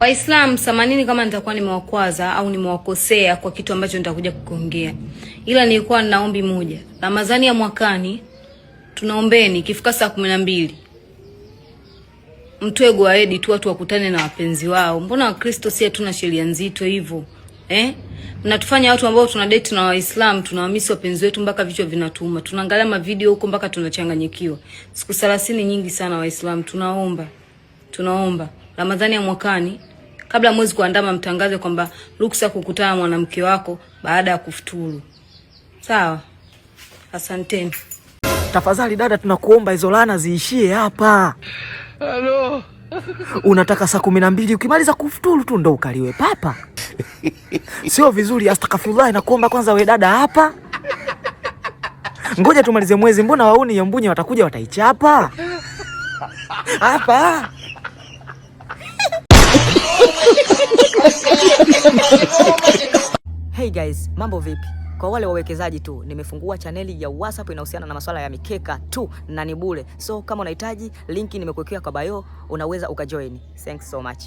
Waislamu, samanini kama nitakuwa nimewakwaza au nimewakosea kwa kitu ambacho nitakuja kukiongea. Ila nilikuwa na ombi moja. Ramadhani ya mwakani tunaombeni ikifika saa 12 mtoe gwaedi tu watu wakutane na wapenzi wao. Mbona Wakristo si hatuna sheria nzito hivyo? Mnatufanya watu ambao tuna date na Waislamu tunawamisi wapenzi wetu mpaka vichwa vinatuma. Tunaangalia mavideo huko mpaka tunachanganyikiwa. Siku 30 nyingi sana Waislamu, tunaomba Ramadhani ya mwakani kabla mwezi kuandama mtangaze kwamba ruksa kukutana mwanamke wako baada ya kufuturu. Sawa? Asanteni. Tafadhali dada, tunakuomba hizo laana ziishie hapa. Halo. Unataka saa 12 ukimaliza kufuturu tu ndo ukaliwe papa? Sio vizuri, astaghfirullah, nakuomba kwanza we dada hapa. Ngoja tumalize mwezi, mbona wauni yambunye watakuja wataichapa? Hapa. Hey guys, mambo vipi? Kwa wale wawekezaji tu, nimefungua chaneli ya WhatsApp inahusiana na masuala ya mikeka tu na ni bure. So kama unahitaji, linki nimekuwekea kwa bio, unaweza ukajoin. Thanks so much.